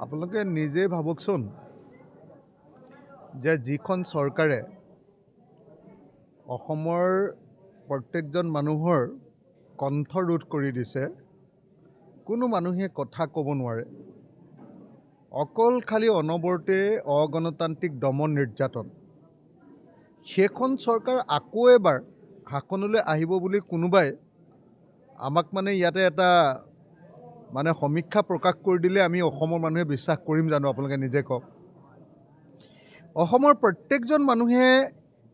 আপোনালোকে নিজে ভাবকচোন যে যিখন চৰকাৰে অসমৰ প্ৰত্যেকজন মানুহৰ কণ্ঠ ৰোধ কৰি দিছে, কোনো মানুহে কথা ক'ব নোৱাৰে, অকল খালি অনবৰতে অগণতান্ত্ৰিক দমন নিৰ্যাতন, সেইখন চৰকাৰ আকৌ এবাৰ শাসনলৈ আহিব বুলি কোনোবাই আমাক ইয়াতে এটা সমীক্ষা প্ৰকাশ কৰি দিলে আমি অসমৰ মানুহে বিশ্বাস কৰিম জানো? আপোনালোকে নিজে কওক। অসমৰ প্ৰত্যেকজন মানুহে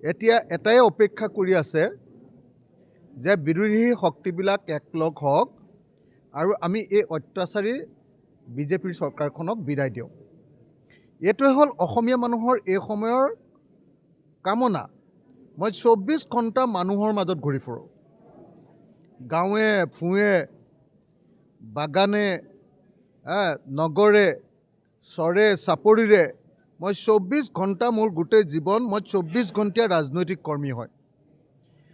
এতিয়া এটাই অপেক্ষা কৰি আছে যে বিৰোধী শক্তিবিলাক একলগ হওক আৰু আমি এই অত্যাচাৰী বিজেপিৰ চৰকাৰখনক বিদায় দিওঁ। এইটোৱে হ'ল অসমীয়া মানুহৰ এই সময়ৰ কামনা। মই 24 ঘণ্টা মানুহৰ মাজত ঘূৰি ফুৰোঁ, গাঁৱে ভূঞে, বাগানে, নগৰে, চৰে চাপৰিৰে। মই 24 ঘণ্টা মোৰ গোটেই জীৱন, মই 24 ঘণ্টীয়া ৰাজনৈতিক কৰ্মী হয়।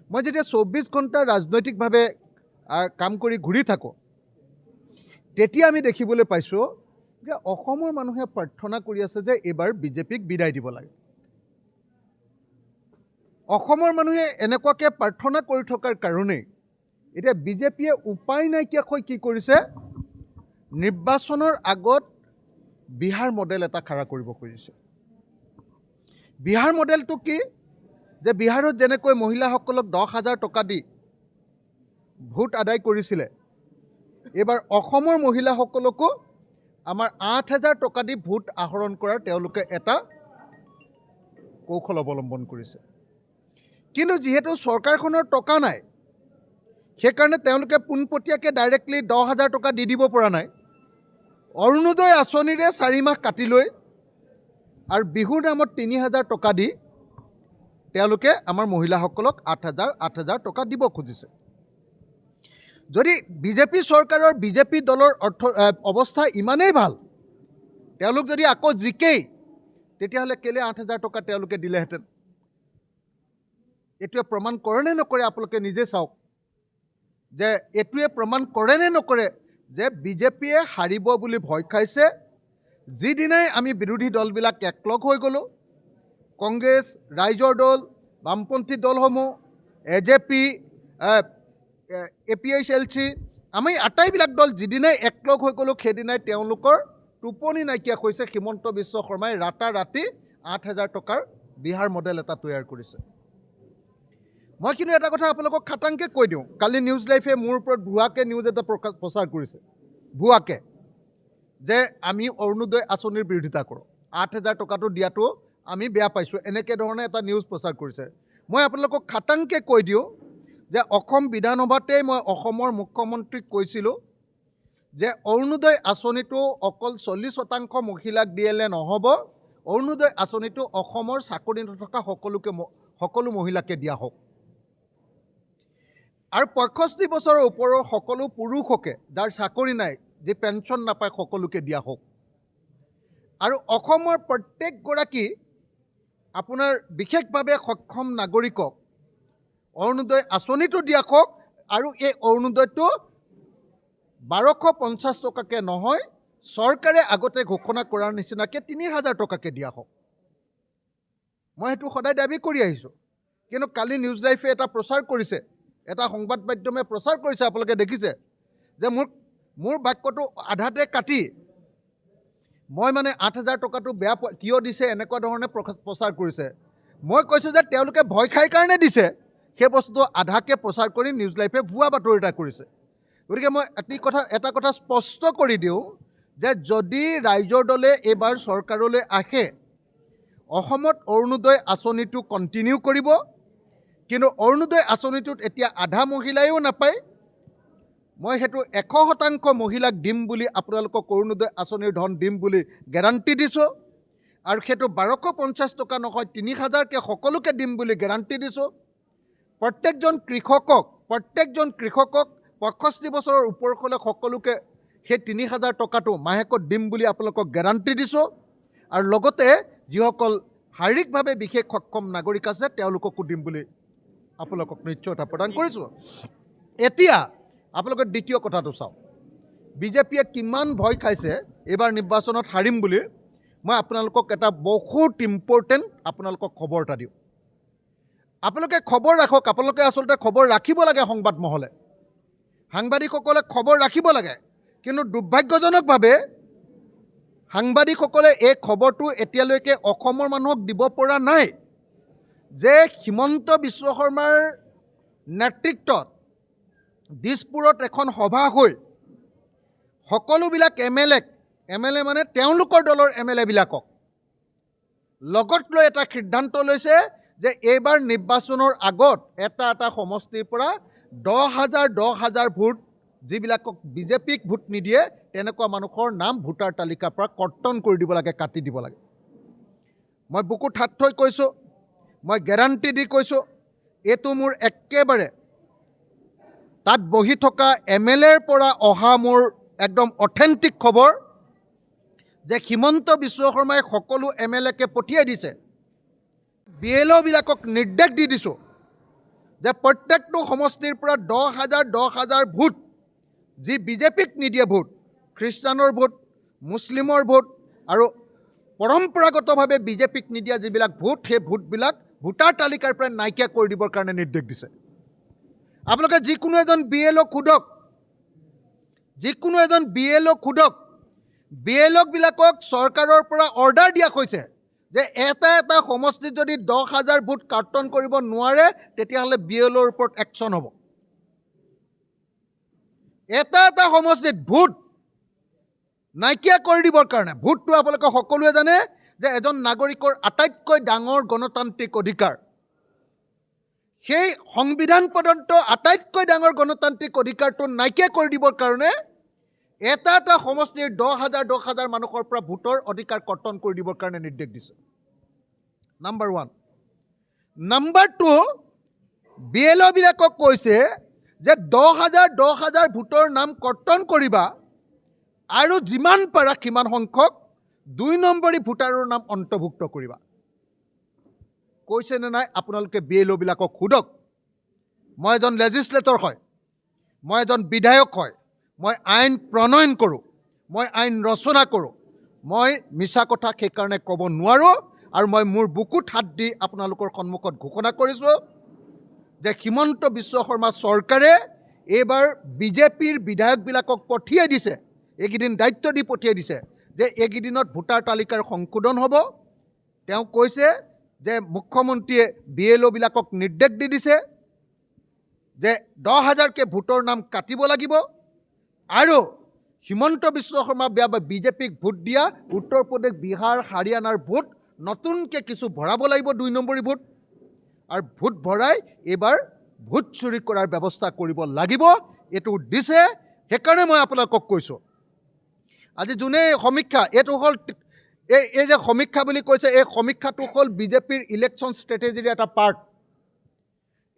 মই যেতিয়া 24 ঘণ্টা ৰাজনৈতিকভাৱে কাম কৰি ঘূৰি থাকোঁ, তেতিয়া আমি দেখিবলৈ পাইছোঁ যে অসমৰ মানুহে প্ৰাৰ্থনা কৰি আছে যে এইবাৰ বিজেপিক বিদায় দিব লাগে। অসমৰ মানুহে এনেকুৱাকৈ প্ৰাৰ্থনা কৰি থকাৰ কাৰণেই এতিয়া বিজেপিয়ে উপায় নাইকিয়াকৈ কি কৰিছে, নিৰ্বাচনৰ আগত বিহাৰ মডেল এটা খাৰা কৰিব খুজিছে। বিহাৰ মডেলটো কি? যে বিহাৰত যেনেকৈ মহিলাসকলক 10,000 টকা দি ভোট আদায় কৰিছিলে, এইবাৰ অসমৰ মহিলাসকলকো আমাৰ 8,000 টকা দি ভোট আহৰণ কৰাৰ তেওঁলোকে এটা কৌশল অৱলম্বন কৰিছে। কিন্তু যিহেতু চৰকাৰখনৰ টকা নাই, সেইকাৰণে তেওঁলোকে পোনপটীয়াকৈ ডাইৰেক্টলি 10,000 টকা দি দিব পৰা নাই। অৰুণোদয় আঁচনিৰে 4 মাহ কাটি লৈ আৰু বিহুৰ নামত 3,000 টকা দি তেওঁলোকে আমাৰ মহিলাসকলক 8,000 টকা দিব খুজিছে। যদি বিজেপি চৰকাৰৰ বিজেপি দলৰ অৱস্থা ইমানেই ভাল, তেওঁলোক যদি আকৌ জিকেই, তেতিয়াহ'লে কেলে 8,000 টকা তেওঁলোকে দিলেহেঁতেন? এইটোৱে প্ৰমাণ কৰে নে নকৰে? আপোনালোকে নিজে চাওক যে এইটোৱে প্ৰমাণ কৰে নে নকৰে যে বিজেপিয়ে হাৰিব বুলি ভয় খাইছে। যিদিনাই আমি বিৰোধী দলবিলাক একলগ হৈ গ'লোঁ, কংগ্ৰেছ, ৰাইজৰ দল, বামপন্থী দলসমূহ, AJP, APICLC, আমি আটাইবিলাক দল যিদিনাই একলগ হৈ গ'লোঁ, সেইদিনাই তেওঁলোকৰ টোপনি নাইকিয়া হৈছে। হিমন্ত বিশ্ব শৰ্মাই ৰাতাৰাতি 8,000 টকাৰ বিহাৰ মডেল এটা তৈয়াৰ কৰিছে। মই কিন্তু এটা কথা আপোনালোকক খাটাংকৈ কৈ দিওঁ, কালি নিউজ লাইফে মোৰ ওপৰত ভুৱাকৈ নিউজ এটা প্ৰচাৰ কৰিছে, ভুৱাকৈ, যে আমি অৰুণোদয় আঁচনিৰ বিৰোধিতা কৰোঁ, 8,000 টকাটো দিয়াটো আমি বেয়া পাইছোঁ, এনেকৈ ধৰণে এটা নিউজ প্ৰচাৰ কৰিছে। মই আপোনালোকক খাটাংকৈ কৈ দিওঁ যে অসম বিধানসভাতেই মই অসমৰ মুখ্যমন্ত্ৰীক কৈছিলোঁ যে অৰুণোদয় আঁচনিটো অকল 40% মহিলাক দিলে নহ'ব, অৰুণোদয় আঁচনিটো অসমৰ চাকৰি নথকা সকলো মহিলাকে দিয়া হওক আৰু 65 বছৰৰ ওপৰৰ সকলো পুৰুষকে, যাৰ চাকৰি নাই, যি পেঞ্চন নাপায়, সকলোকে দিয়া হওক। আৰু অসমৰ প্ৰত্যেকগৰাকী আপোনাৰ বিশেষভাৱে সক্ষম নাগৰিকক অৰুণোদয় আঁচনিটো দিয়া হওক আৰু এই অৰুণোদয়টো 1,250 টকাকৈ নহয়, চৰকাৰে আগতে ঘোষণা কৰাৰ নিচিনাকৈ 3,000 টকাকৈ দিয়া হওক। মই সেইটো সদায় দাবী কৰি আহিছোঁ। কিন্তু কালি নিউজ লাইফে এটা প্ৰচাৰ কৰিছে, এটা সংবাদ মাধ্যমে প্ৰচাৰ কৰিছে, আপোনালোকে দেখিছে, যে মোৰ বাক্যটো আধাতে কাটি মই 8,000 টকাটো বেয়া কিয় দিছে এনেকুৱা ধৰণে প্ৰচাৰ কৰিছে। মই কৈছোঁ যে তেওঁলোকে ভয় খাই কাৰণে দিছে, সেই বস্তুটো আধাকে প্ৰচাৰ কৰি নিউজ লাইফে ভুৱা বাতৰি এটা কৰিছে। গতিকে মই এটা কথা স্পষ্ট কৰি দিওঁ যে যদি ৰাইজৰ দলে এইবাৰ চৰকাৰলৈ আহে, অসমত অৰুণোদয় আঁচনিটো কণ্টিনিউ কৰিব, কিন্তু অৰুণোদয় আঁচনিটোত এতিয়া আধা মহিলাইও নাপায়। মই সেইটো 100% মহিলাক দিম বুলি, আপোনালোকক অৰুণোদয় আঁচনিৰ ধন দিম বুলি গেৰাণ্টি দিছোঁ। আৰু সেইটো 1,250 টকা নহয়, 3,000কৈ সকলোকে দিম বুলি গেৰাণ্টি দিছোঁ। প্ৰত্যেকজন কৃষকক 65 বছৰৰ ওপৰ হ'লে সকলোকে সেই 3,000 টকাটো মাহেকত দিম বুলি আপোনালোকক গেৰাণ্টি দিছোঁ। আৰু লগতে যিসকল শাৰীৰিকভাৱে বিশেষ সক্ষম নাগৰিক আছে, তেওঁলোককো দিম বুলি আপোনালোকক নিশ্চয়তা প্ৰদান কৰিছোঁ। এতিয়া আপোনালোকে দ্বিতীয় কথাটো চাওক, বিজেপিয়ে কিমান ভয় খাইছে এইবাৰ নিৰ্বাচনত হাৰিম বুলি মই আপোনালোকক এটা বহুত ইম্পৰ্টেণ্ট আপোনালোকক খবৰ এটা দিওঁ। আপোনালোকে খবৰ ৰাখক, আপোনালোকে আচলতে খবৰ ৰাখিব লাগে সংবাদ মহলে, সাংবাদিকসকলে খবৰ ৰাখিব লাগে। কিন্তু দুৰ্ভাগ্যজনকভাৱে সাংবাদিকসকলে এই খবৰটো এতিয়ালৈকে অসমৰ মানুহক দিব পৰা নাই যে হিমন্ত বিশ্ব শৰ্মাৰ নেতৃত্বত দিছপুৰত এখন সভা হৈ সকলোবিলাক এম এল এ মানে তেওঁলোকৰ দলৰ MLA বিলাকক লগত লৈ এটা সিদ্ধান্ত লৈছে যে এইবাৰ নিৰ্বাচনৰ আগত এটা সমষ্টিৰ পৰা 10,000 ভোট যিবিলাকক বিজেপিক ভোট নিদিয়ে তেনেকুৱা মানুহৰ নাম ভোটাৰ তালিকাৰ পৰা কৰ্তন কৰি দিব লাগে, কাটি দিব লাগে। মই বুকুত হাত থৈ কৈছোঁ, মই গেৰাণ্টি দি কৈছোঁ, এইটো মোৰ একেবাৰে তাত বহি থকা MLAৰ পৰা অহা মোৰ একদম অথেণ্টিক খবৰ যে হিমন্ত বিশ্ব শৰ্মাই সকলো MLAকে পঠিয়াই দিছে। BLO বিলাকক নিৰ্দেশ দি দিছোঁ যে প্ৰত্যেকটো সমষ্টিৰ পৰা 10,000 ভোট যি বিজেপিক নিদিয়ে ভোট, খ্ৰীষ্টানৰ ভোট, মুছলিমৰ ভোট আৰু পৰম্পৰাগতভাৱে বিজেপিক নিদিয়া যিবিলাক ভোট, সেই ভোটবিলাক ভোটাৰ তালিকাৰ পৰা নাইকিয়া কৰি দিবৰ কাৰণে নিৰ্দেশ দিছে। আপোনালোকে যিকোনো এজন BLO সোধক, যিকোনো এজন BLO সোধক, BLO বিলাকক চৰকাৰৰ পৰা অৰ্ডাৰ দিয়া হৈছে যে এটা সমষ্টিত যদি 10,000 ভোট কৰ্তন কৰিব নোৱাৰে তেতিয়াহ'লে BLOৰ ওপৰত একশ্যন হ'ব। এটা সমষ্টিত ভোট নাইকিয়া কৰি দিবৰ কাৰণে, ভোটটো আপোনালোকে সকলোৱে জানে যে এজন নাগৰিকৰ আটাইতকৈ ডাঙৰ গণতান্ত্ৰিক অধিকাৰ। সেই সংবিধান প্ৰদত্ত আটাইতকৈ ডাঙৰ গণতান্ত্ৰিক অধিকাৰটো নাইকিয়া কৰি দিবৰ কাৰণে এটা সমষ্টিৰ 10,000 মানুহৰ পৰা ভোটৰ অধিকাৰ কৰ্তন কৰি দিবৰ কাৰণে নিৰ্দেশ দিছে। নাম্বাৰ 1। নাম্বাৰ 2, BLO বিলাকক কৈছে যে 10,000 ভোটৰ নাম কৰ্তন কৰিবা আৰু যিমান পাৰা সিমান সংখ্যক 2 নম্বৰী ভোটাৰৰ নাম অন্তৰ্ভুক্ত কৰিবা। কৈছে নে নাই আপোনালোকে BLO বিলাকক সোধক। মই এজন লেজিছলেটৰ হয়, মই এজন বিধায়ক হয়, মই আইন প্ৰণয়ন কৰোঁ, মই আইন ৰচনা কৰোঁ। মই মিছা কথা সেইকাৰণে ক'ব নোৱাৰোঁ আৰু মই মোৰ বুকুত হাত দি আপোনালোকৰ সন্মুখত ঘোষণা কৰিছোঁ যে হিমন্ত বিশ্ব শৰ্মা চৰকাৰে এইবাৰ বিজেপিৰ বিধায়কবিলাকক পঠিয়াই দিছে, এইকেইদিন দায়িত্ব দি পঠিয়াই দিছে যে এইকেইদিনত ভোটাৰ তালিকাৰ সংশোধন হ'ব। তেওঁ কৈছে যে মুখ্যমন্ত্ৰীয়ে BLO বিলাকক নিৰ্দেশ দি দিছে যে 10,000কে ভোটৰ নাম কাটিব লাগিব আৰু হিমন্ত বিশ্ব শৰ্মা বিজেপিক ভোট দিয়া উত্তৰ প্ৰদেশ, বিহাৰ, হাৰিয়ানাৰ ভোট নতুনকৈ কিছু ভৰাব লাগিব, 2 নম্বৰী ভোট, আৰু ভোট ভৰাই এইবাৰ ভোট চুৰি কৰাৰ ব্যৱস্থা কৰিব লাগিব। এইটো দিছে। সেইকাৰণে মই আপোনালোকক কৈছোঁ, আজি যোনে সমীক্ষা, এইটো হ'ল এই যে সমীক্ষা বুলি কৈছে, এই সমীক্ষাটো হ'ল বিজেপিৰ ইলেকশ্যন ষ্ট্ৰেটেজিৰ এটা পাৰ্ট।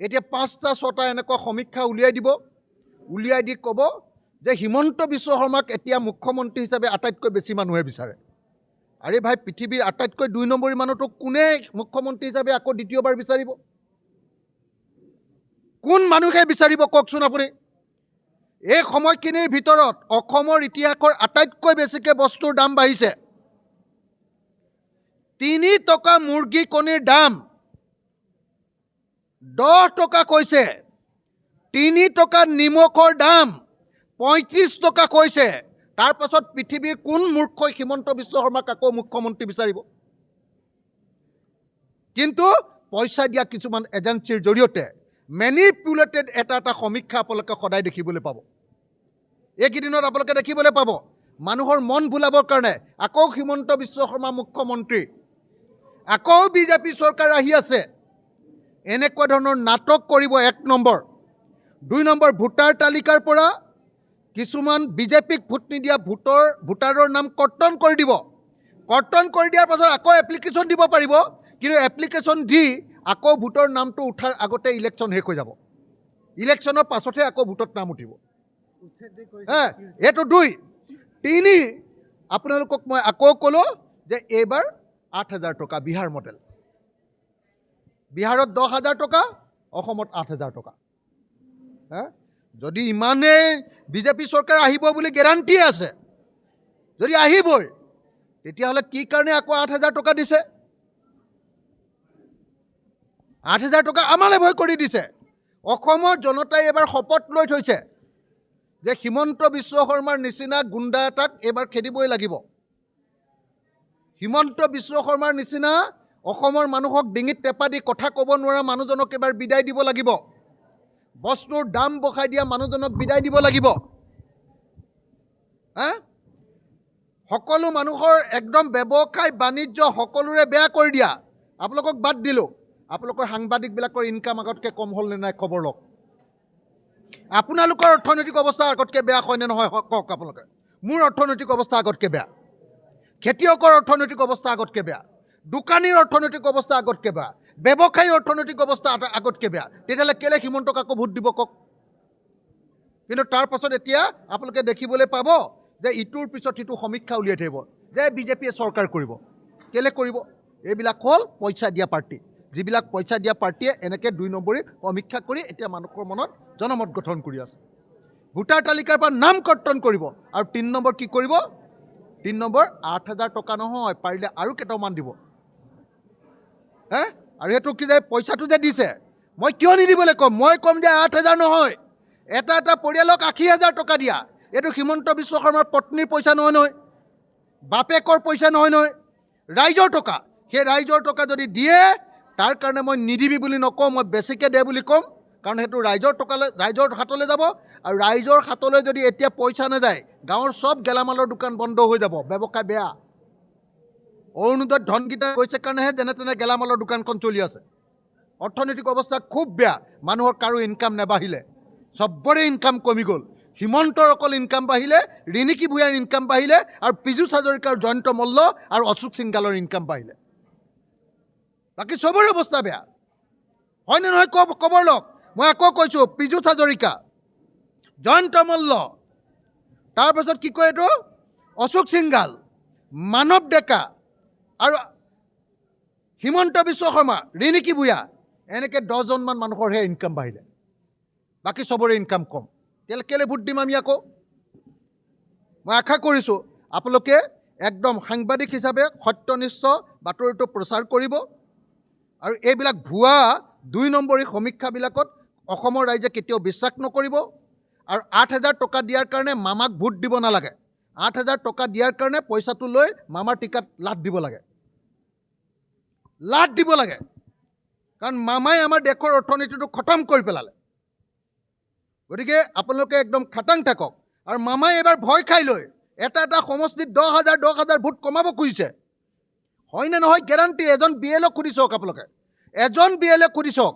এতিয়া 5টা 6টা এনেকুৱা সমীক্ষা উলিয়াই দিব, উলিয়াই দি ক'ব যে হিমন্ত বিশ্ব শৰ্মাক এতিয়া মুখ্যমন্ত্ৰী হিচাপে আটাইতকৈ বেছি মানুহে বিচাৰে। আৰে ভাই, পৃথিৱীৰ আটাইতকৈ 2 নম্বৰী মানুহটোক কোনে মুখ্যমন্ত্ৰী হিচাপে আকৌ দ্বিতীয়বাৰ বিচাৰিব? কোন মানুহে বিচাৰিব কওকচোন আপুনি? এই সময়খিনিৰ ভিতৰত অসমৰ ইতিহাসৰ আটাইতকৈ বেছিকৈ বস্তুৰ দাম বাঢ়িছে। 3 টকা মুৰ্গী কণীৰ দাম 10 টকা কৈছে, 3 টকা নিমখৰ দাম 35 টকা কৈছে। তাৰ পাছত পৃথিৱীৰ কোন মূৰ্খই হিমন্ত বিশ্ব শৰ্মাক আকৌ মুখ্যমন্ত্ৰী বিচাৰিব? কিন্তু পইচা দিয়া কিছুমান এজেঞ্চিৰ জৰিয়তে মেনিপুলেটেড এটা সমীক্ষা আপোনালোকে সদায় দেখিবলৈ পাব। এইকেইদিনত আপোনালোকে দেখিবলৈ পাব মানুহৰ মন ভুলাবৰ কাৰণে আকৌ হিমন্ত বিশ্ব শৰ্মা মুখ্যমন্ত্ৰী, আকৌ বিজেপি চৰকাৰ আহি আছে, এনেকুৱা ধৰণৰ নাটক কৰিব। 1 নম্বৰ। 2 নম্বৰ, ভোটাৰ তালিকাৰ পৰা কিছুমান বিজেপিক ভোট নিদিয়া ভোটাৰৰ নাম কৰ্তন কৰি দিব। কৰ্তন কৰি দিয়াৰ পাছত আকৌ এপ্লিকেশ্যন দিব পাৰিব, কিন্তু এপ্লিকেশ্যন দি আকৌ ভোটৰ নামটো উঠাৰ আগতে ইলেকশ্যন শেষ হৈ যাব। ইলেকশ্যনৰ পাছতহে আকৌ ভোটত নাম উঠিব। এইটো 2। 3, আপোনালোকক মই আকৌ ক'লোঁ যে এইবাৰ 8,000 টকা বিহাৰ মডেল। বিহাৰত 10,000 টকা, অসমত 8,000 টকা। যদি ইমানেই বিজেপি চৰকাৰ আহিব বুলি গেৰাণ্টি আছে, যদি আহিবই, তেতিয়াহ'লে কি কাৰণে আকৌ 8,000 টকা দিছে? 8,000 টকা আমালৈ ভয় কৰি দিছে। অসমৰ জনতাই এবাৰ শপত লৈ থৈছে যে হিমন্ত বিশ্ব শৰ্মাৰ নিচিনা গুণ্ডা এটাক এইবাৰ খেদিবই লাগিব। হিমন্ত বিশ্ব শৰ্মাৰ নিচিনা অসমৰ মানুহক ডিঙিত টেপা দি কথা ক'ব নোৱাৰা মানুহজনক এবাৰ বিদায় দিব লাগিব। বস্তুৰ দাম বঢ়াই দিয়া মানুহজনক বিদায় দিব লাগিব। সকলো মানুহৰ একদম ব্যৱসায় বাণিজ্য সকলোৰে বেয়া কৰি দিয়া। আপোনালোকক বাদ দিলোঁ, আপোনালোকৰ সাংবাদিকবিলাকৰ ইনকাম আগতকৈ কম হ'ল নে নাই খবৰ লওক। আপোনালোকৰ অৰ্থনৈতিক অৱস্থা আগতকৈ বেয়া হয় নে নহয় কওক আপোনালোকে। মোৰ অৰ্থনৈতিক অৱস্থা আগতকৈ বেয়া, খেতিয়কৰ অৰ্থনৈতিক অৱস্থা আগতকৈ বেয়া, দোকানীৰ অৰ্থনৈতিক অৱস্থা আগতকৈ বেয়া, ব্যৱসায়ী অৰ্থনৈতিক অৱস্থা আগতকৈ বেয়া। তেতিয়াহ'লে কেলে হিমন্তক আকৌ ভোট দিব কওক? কিন্তু তাৰ পাছত এতিয়া আপোনালোকে দেখিবলৈ পাব যে ইটোৰ পিছত সিটো সমীক্ষা উলিয়াই থাকিব যে বিজেপিয়ে চৰকাৰ কৰিব। কেলে কৰিব? এইবিলাক হ'ল পইচা দিয়া পাৰ্টি। যিবিলাক পইচা দিয়া পাৰ্টিয়ে এনেকৈ 2 নম্বৰী সমীক্ষা কৰি এতিয়া মানুহৰ মনত জনমত গঠন কৰি আছে। ভোটাৰ তালিকাৰ পৰা নাম কৰ্তন কৰিব। আৰু 3 নম্বৰ কি কৰিব? 3 নম্বৰ 8,000 টকা নহয়, পাৰিলে আৰু কেইটামান দিব। আৰু সেইটো কি যে পইচাটো যে দিছে, মই কিয় নিদিবলৈ ক'ম? মই ক'ম যে 8,000 নহয়, এটা পৰিয়ালক 80,000 টকা দিয়া। এইটো হিমন্ত বিশ্ব শৰ্মাৰ পত্নীৰ পইচা নহয় নহয়, বাপেকৰ পইচা নহয় নহয়, ৰাইজৰ টকা। সেই ৰাইজৰ টকা যদি দিয়ে, তাৰ কাৰণে মই নিদিবি বুলি নকওঁ, মই বেছিকৈ দে বুলি ক'ম। কাৰণ সেইটো ৰাইজৰ হাতলৈ যাব। আৰু ৰাইজৰ হাতলৈ যদি এতিয়া পইচা নাযায়, গাঁৱৰ চব গেলামালৰ দোকান বন্ধ হৈ যাব, ব্যৱসায় বেয়া। অৰুণোদয়ত ধনকেইটা গৈছে কাৰণেহে যেনে তেনে গেলামালৰ দোকানখন চলি আছে। অৰ্থনৈতিক অৱস্থা খুব বেয়া। মানুহৰ কাৰো ইনকাম নাবাঢ়িলে, চবৰে ইনকাম কমি গ'ল। হিমন্তৰ অকল ইনকাম বাঢ়িলে, ৰিণিকী ভূঞাৰ ইনকাম বাঢ়িলে, আৰু পীযুষ হাজৰিকাৰ, জয়ন্ত মল্ল আৰু অশোক সিংগালৰ ইনকাম বাঢ়িলে। বাকী চবৰে অৱস্থা বেয়া। হয়নে নহয় খবৰ লওক। মই আকৌ কৈছোঁ, পীযুষ হাজৰিকা, জয়ন্ত মল্ল, তাৰপাছত কি কয় এইটো অশোক সিংগাল, মানৱ ডেকা আৰু হিমন্ত বিশ্ব শৰ্মা, ৰিণিকী ভূঞা, এনেকৈ 10জনমান মানুহৰহে ইনকাম বাঢ়িলে, বাকী চবৰে ইনকাম কম। তেতিয়াহ'লে কেলৈ ভোট দিম আমি আকৌ? মই আশা কৰিছোঁ আপোনালোকে একদম সাংবাদিক হিচাপে সত্যনিষ্ঠ বাতৰিটো প্ৰচাৰ কৰিব। আৰু এইবিলাক ভুৱা 2 নম্বৰী সমীক্ষাবিলাকত অসমৰ ৰাইজে কেতিয়াও বিশ্বাস নকৰিব। আৰু 8,000 টকা দিয়াৰ কাৰণে মামাক ভোট দিব নালাগে। 8,000 টকা দিয়াৰ কাৰণে পইচাটো লৈ মামাৰ টিকাত লাট দিব লাগে, লাট দিব লাগে। কাৰণ মামাই আমাৰ দেশৰ অৰ্থনীতিটো খতম কৰি পেলালে। গতিকে আপোনালোকে একদম খাটাং থাকক। আৰু মামাই এবাৰ ভয় খাই লৈ এটা সমষ্টিত 10,000 ভোট কমাব খুজিছে। হয়নে নহয় গেৰাণ্টি। এজন BLO সুধি চাওক আপোনালোকে, এজন BLO সুধি চাওক।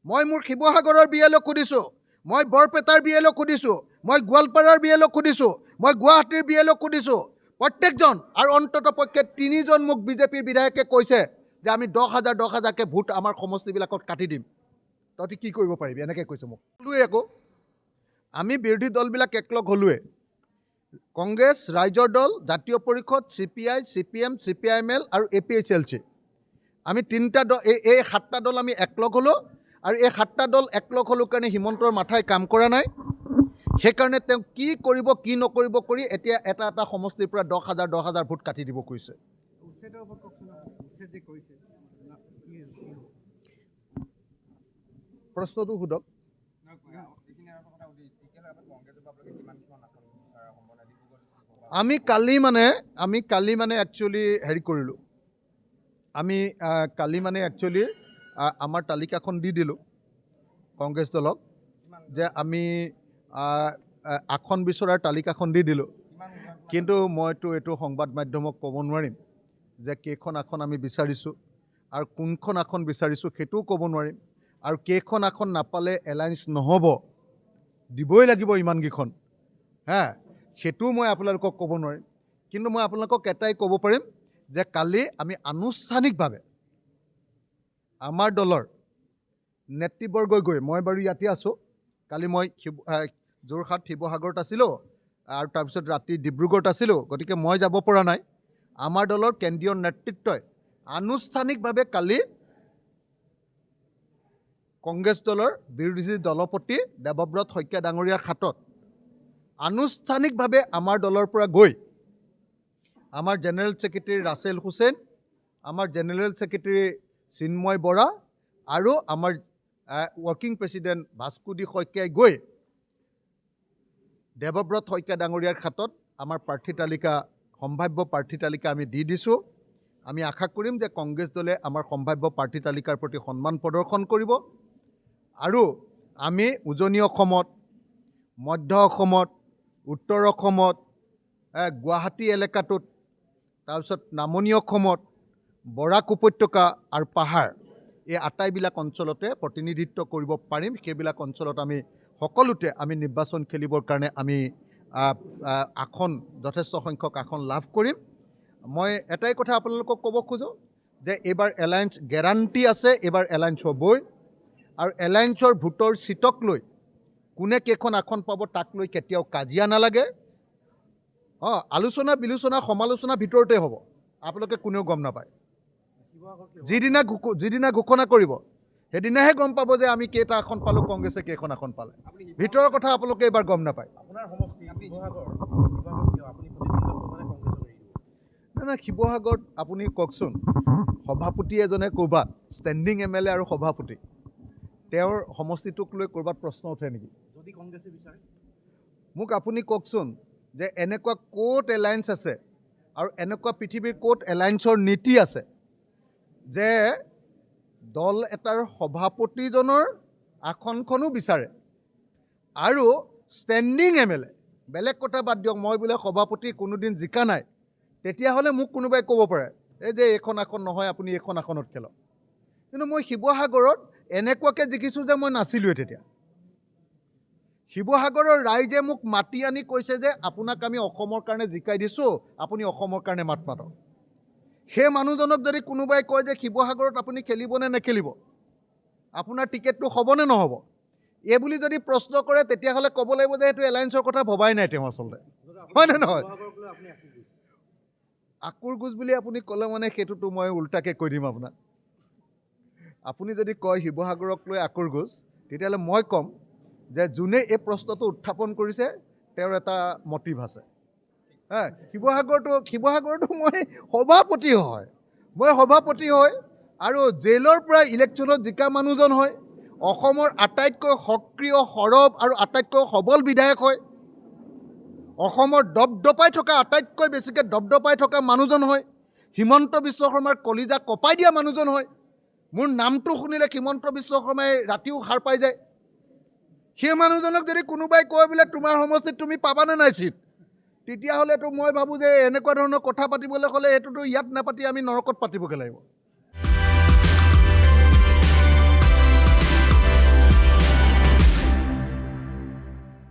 মই মোৰ শিৱসাগৰৰ BLO সুধিছোঁ, মই বৰপেটাৰ BLO সুধিছোঁ, মই গোৱালপাৰাৰ BLO সুধিছোঁ, মই গুৱাহাটীৰ BLO সুধিছোঁ, প্ৰত্যেকজন। আৰু অন্ততঃ পক্ষে 3জন মোক বিজেপিৰ বিধায়কে কৈছে যে আমি 10,000কৈ ভোট আমাৰ সমষ্টিবিলাকত কাটি দিম, তহঁতি কি কৰিব পাৰিবি, এনেকৈ কৈছে মোক। ক'লোৱে আকৌ, আমি বিৰোধী দলবিলাক একলগ হ'লোৱে। কংগ্ৰেছ, ৰাইজৰ দল, জাতীয় পৰিষদ, CPI, CPM, CPIML আৰু APHLC, আমি 3টা দল, এই 7টা দল আমি একলগ হ'লোঁ। আৰু এই 7টা দল একলগ হ'লোঁ কাৰণে হিমন্তৰ মাথাই কাম কৰা নাই। সেইকাৰণে তেওঁ কি কৰিব কি নকৰিব কৰি এতিয়া এটা সমষ্টিৰ পৰা 10,000 ভোট কাটি দিব খুজিছে। প্ৰশ্নটো সোধক। আমি কালি মানে একচুৱেলি হেৰি কৰিলোঁ, আমি কালি মানে একচুৱেলি আমাৰ তালিকাখন দি দিলোঁ কংগ্ৰেছ দলক, যে আমি আসন বিচৰাৰ তালিকাখন দি দিলোঁ। কিন্তু মইতো এইটো সংবাদ মাধ্যমক ক'ব নোৱাৰিম যে কেইখন আসন আমি বিচাৰিছোঁ আৰু কোনখন আসন বিচাৰিছোঁ, সেইটোও ক'ব নোৱাৰিম। আৰু কেইখন আসন নাপালে এলায়েন্স নহ'ব, দিবই লাগিব ইমানকেইখন, সেইটোও মই আপোনালোকক ক'ব নোৱাৰিম। কিন্তু মই আপোনালোকক এটাই ক'ব পাৰিম যে কালি আমি আনুষ্ঠানিকভাৱে আমাৰ দলৰ নেতৃবৰ্গই গৈ, মই বাৰু ইয়াতে আছোঁ, কালি মই যোৰহাট, শিৱসাগৰত আছিলোঁ আৰু তাৰপিছত ৰাতি ডিব্ৰুগড়ত আছিলোঁ, গতিকে মই যাব পৰা নাই। আমাৰ দলৰ কেন্দ্ৰীয় নেতৃত্বই আনুষ্ঠানিকভাৱে কালি কংগ্ৰেছ দলৰ বিৰোধী দলপতি দেৱব্ৰত শইকীয়া ডাঙৰীয়াৰ হাতত আনুষ্ঠানিকভাৱে আমাৰ দলৰ পৰা গৈ আমাৰ জেনেৰেল ছেক্ৰেটাৰী ৰাছেল হুছেইন, আমাৰ জেনেৰেল ছেক্ৰেটাৰী চিন্ময় বৰা আৰু আমাৰ ৱৰ্কিং প্ৰেচিডেণ্ট ভাস্কুদি শইকীয়াই গৈ দেৱব্ৰত শইকীয়া ডাঙৰীয়াৰ হাতত আমাৰ প্ৰাৰ্থী তালিকা, সম্ভাৱ্য প্ৰাৰ্থী তালিকা আমি দি দিছোঁ। আমি আশা কৰিম যে কংগ্ৰেছ দলে আমাৰ সম্ভাৱ্য প্ৰাৰ্থী তালিকাৰ প্ৰতি সন্মান প্ৰদৰ্শন কৰিব আৰু আমি উজনি অসমত, মধ্য অসমত, উত্তৰ অসমত, গুৱাহাটী এলেকাটোত, তাৰপিছত নামনি অসমত, বৰাক উপত্যকা আৰু পাহাৰ, এই আটাইবিলাক অঞ্চলতে প্ৰতিনিধিত্ব কৰিব পাৰিম। সেইবিলাক অঞ্চলত আমি সকলোতে আমি নিৰ্বাচন খেলিবৰ কাৰণে আমি আসন, যথেষ্ট সংখ্যক আসন লাভ কৰিম। মই এটাই কথা আপোনালোকক ক'ব খোজোঁ যে এইবাৰ এলায়েন্স গেৰাণ্টি আছে, এইবাৰ এলায়েন্স হ'বই। আৰু এলায়েন্সৰ ভোটৰ চিটক লৈ কোনে কেইখন আসন পাব তাক লৈ কেতিয়াও কাজিয়া নালাগে। আলোচনা বিলোচনা সমালোচনা ভিতৰতে হ'ব, আপোনালোকে কোনেও গম নাপায়। যিদিনা ঘোষণা কৰিব সেইদিনাহে গম পাব যে আমি কেইটা আসন পালোঁ, কংগ্ৰেছে কেইখন আসন পালে। ভিতৰৰ কথা আপোনালোকে এইবাৰ গম নাপায়। নাই, শিৱসাগৰত আপুনি কওকচোন, সভাপতি এজনে ক'ৰবাত ষ্টেণ্ডিং MLA আৰু সভাপতি তেওঁৰ সমষ্টিটোক লৈ ক'ৰবাত প্ৰশ্ন উঠে নেকি? যদি কংগ্ৰেছে বিচাৰে মোক আপুনি কওকচোন যে এনেকুৱা ক'ত এলায়েন্স আছে আৰু এনেকুৱা পৃথিৱীৰ ক'ত এলায়েন্সৰ নীতি আছে যে দল এটাৰ সভাপতিজনৰ আসনখনো বিচাৰে আৰু ষ্টেণ্ডিং MLA, বেলেগ কথা বাদ দিয়ক, মই বোলে সভাপতি কোনোদিন জিকা নাই, তেতিয়াহ'লে মোক কোনোবাই ক'ব পাৰে এই যে এইখন আসন নহয়, আপুনি এইখন আসনত খেলক। কিন্তু মই শিৱসাগৰত এনেকুৱাকৈ জিকিছোঁ যে মই নাছিলোঁৱে তেতিয়া। শিৱসাগৰৰ ৰাইজে মোক মাতি আনি কৈছে যে আপোনাক আমি অসমৰ কাৰণে জিকাই দিছোঁ, আপুনি অসমৰ কাৰণে মাত মাতক। সেই মানুহজনক যদি কোনোবাই কয় যে শিৱসাগৰত আপুনি খেলিবনে নেখেলিব, আপোনাৰ টিকেটটো হ'বনে নহ'ব, এই বুলি যদি প্ৰশ্ন কৰে, তেতিয়াহ'লে ক'ব লাগিব যে সেইটো এলায়েন্সৰ কথা ভবাই নাই তেওঁ আচলতে, হয়নে নহয়? আকুৰ গোজ বুলি আপুনি ক'লে মানে সেইটোতো মই উল্টাকৈ কৈ দিম আপোনাক। আপুনি যদি কয় শিৱসাগৰক লৈ আকুৰ গোজ, তেতিয়াহ'লে মই ক'ম যে যোনে এই প্ৰশ্নটো উত্থাপন কৰিছে তেওঁৰ এটা মটিভ আছে। শিৱসাগৰতো মই সভাপতি হয় আৰু জেইলৰ পৰা ইলেকশ্যনত জিকা মানুহজন হয়, অসমৰ আটাইতকৈ সক্ৰিয়, সৰব আৰু আটাইতকৈ সবল বিধায়ক হয়, অসমৰ দপদপাই থকা, আটাইতকৈ বেছিকৈ দপদপাই থকা মানুহজন হয়, হিমন্ত বিশ্ব শৰ্মাৰ কলিজা কপাই দিয়া মানুহজন হয়। মোৰ নামটো শুনিলে হিমন্ত বিশ্ব শৰ্মাই ৰাতিও সাৰ পাই যায়। সেই মানুহজনক যদি কোনোবাই কয় বোলে তোমাৰ সমষ্টিত তুমি পাবানে নাই চিট, তেতিয়াহ'লেতো মই ভাবোঁ যে এনেকুৱা ধৰণৰ কথা পাতিবলৈ হ'লে এইটোতো ইয়াত নাপাতি আমি নৰকত পাতিবগৈ লাগিব।